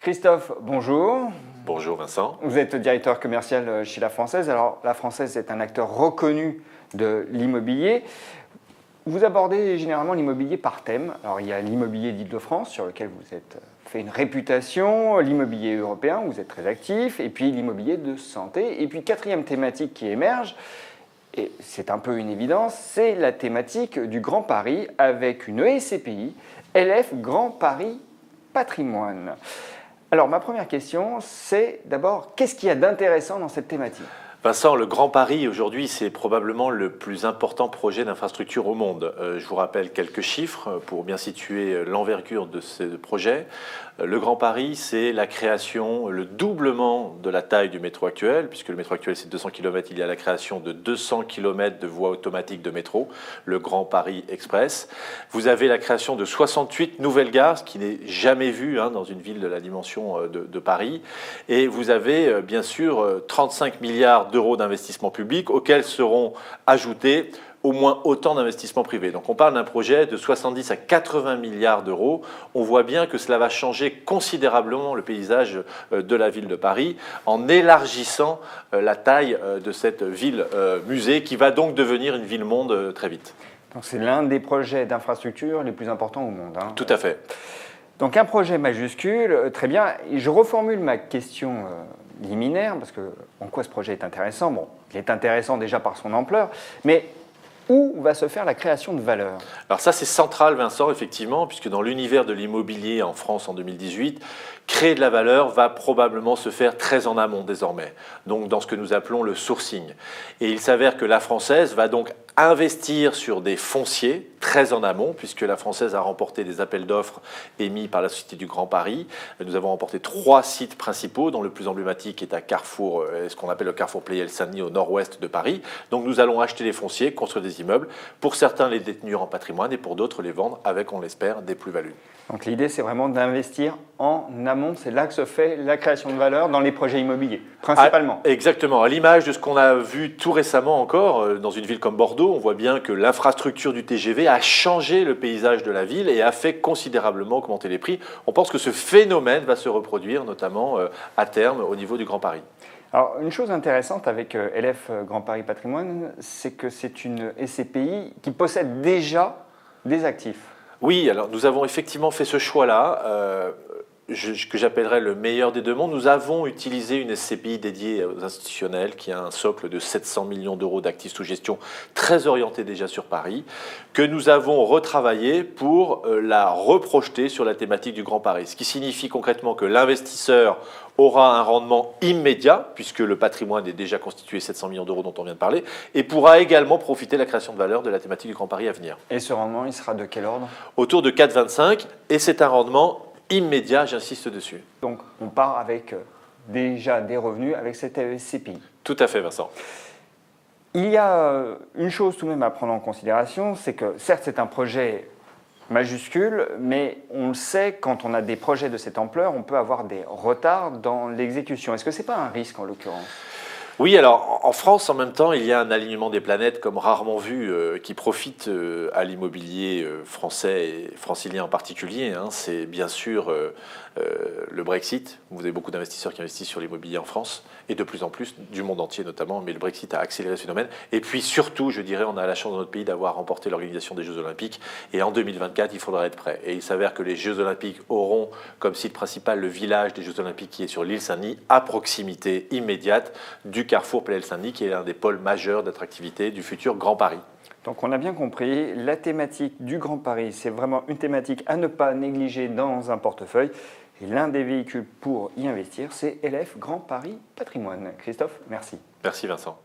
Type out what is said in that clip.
Christophe, bonjour. Bonjour Vincent. Vous êtes directeur commercial chez La Française. Alors, La Française est un acteur reconnu de l'immobilier. Vous abordez généralement l'immobilier par thème. Alors, il y a l'immobilier d'Île-de-France, sur lequel vous êtes fait une réputation, l'immobilier européen, où vous êtes très actif, et puis l'immobilier de santé. Et puis, quatrième thématique qui émerge, et c'est un peu une évidence, c'est la thématique du Grand Paris, avec une SCPI, LF Grand Paris Patrimoine. Alors, ma première question, c'est d'abord, qu'est-ce qu'il y a d'intéressant dans cette thématique ? Vincent, le Grand Paris, aujourd'hui, c'est probablement le plus important projet d'infrastructure au monde. Je vous rappelle quelques chiffres pour bien situer l'envergure de ce projet. Le Grand Paris, c'est la création, le doublement de la taille du métro actuel, puisque le métro actuel, c'est 200 km, il y a la création de 200 km de voies automatiques de métro, le Grand Paris Express. Vous avez la création de 68 nouvelles gares, ce qui n'est jamais vu dans une ville de la dimension de Paris. Et vous avez, bien sûr, 35 milliards d'euros d'investissement public auxquels seront ajoutés au moins autant d'investissements privés. Donc on parle d'un projet de 70 à 80 milliards d'euros. On voit bien que cela va changer considérablement le paysage de la ville de Paris en élargissant la taille de cette ville-musée qui va donc devenir une ville-monde très vite. Donc c'est l'un des projets d'infrastructure les plus importants au monde. Tout à fait. Donc un projet majuscule, très bien. Et je reformule ma question liminaire, parce que en quoi ce projet est intéressant ? Bon, il est intéressant déjà par son ampleur, mais où va se faire la création de valeur ? Alors ça, c'est central, Vincent, effectivement, puisque dans l'univers de l'immobilier en France en 2018, créer de la valeur va probablement se faire très en amont désormais, donc dans ce que nous appelons le sourcing. Et il s'avère que la Française va donc investir sur des fonciers très en amont, puisque la Française a remporté des appels d'offres émis par la Société du Grand Paris. Nous avons remporté 3 sites principaux, dont le plus emblématique est à Carrefour, ce qu'on appelle le Carrefour Pleyel-Saint-Denis au nord-ouest de Paris. Donc nous allons acheter les fonciers, construire des immeubles, pour certains les détenir en patrimoine et pour d'autres les vendre avec, on l'espère, des plus-values. Donc l'idée, c'est vraiment d'investir en amont. C'est là que se fait la création de valeur dans les projets immobiliers, principalement. Exactement. À l'image de ce qu'on a vu tout récemment encore, dans une ville comme Bordeaux, on voit bien que l'infrastructure du TGV a changé le paysage de la ville et a fait considérablement augmenter les prix. On pense que ce phénomène va se reproduire, notamment à terme, au niveau du Grand Paris. Alors, une chose intéressante avec LF Grand Paris Patrimoine, c'est que c'est une SCPI qui possède déjà des actifs. Oui, alors nous avons effectivement fait ce choix-là, que j'appellerais le meilleur des deux mondes. Nous avons utilisé une SCPI dédiée aux institutionnels qui a un socle de 700 millions d'euros d'actifs sous gestion très orienté déjà sur Paris, que nous avons retravaillé pour la reprojeter sur la thématique du Grand Paris. Ce qui signifie concrètement que l'investisseur aura un rendement immédiat, puisque le patrimoine est déjà constitué 700 millions d'euros dont on vient de parler, et pourra également profiter de la création de valeur de la thématique du Grand Paris à venir. Et ce rendement, il sera de quel ordre ? Autour de 4,25, et c'est un rendement immédiat, j'insiste dessus. Donc on part avec déjà des revenus avec cette SCPI. Tout à fait, Vincent. Il y a une chose tout de même à prendre en considération, c'est que certes c'est un projet majuscule, mais on le sait, quand on a des projets de cette ampleur, on peut avoir des retards dans l'exécution. Est-ce que ce n'est pas un risque en l'occurrence ? Oui, alors en France, en même temps, il y a un alignement des planètes comme rarement vu qui profite à l'immobilier français et francilien en particulier. C'est bien sûr le Brexit. Vous avez beaucoup d'investisseurs qui investissent sur l'immobilier en France et de plus en plus du monde entier notamment, mais le Brexit a accéléré ce phénomène. Et puis surtout, je dirais, on a la chance dans notre pays d'avoir remporté l'organisation des Jeux Olympiques et en 2024, il faudra être prêt. Et il s'avère que les Jeux Olympiques auront comme site principal le village des Jeux Olympiques qui est sur l'île Saint-Denis, à proximité immédiate du Carrefour Pleyel-Saint-Denis, qui est l'un des pôles majeurs d'attractivité du futur Grand Paris. Donc on a bien compris, la thématique du Grand Paris, c'est vraiment une thématique à ne pas négliger dans un portefeuille. Et l'un des véhicules pour y investir, c'est LF Grand Paris Patrimoine. Christophe, merci. Merci Vincent.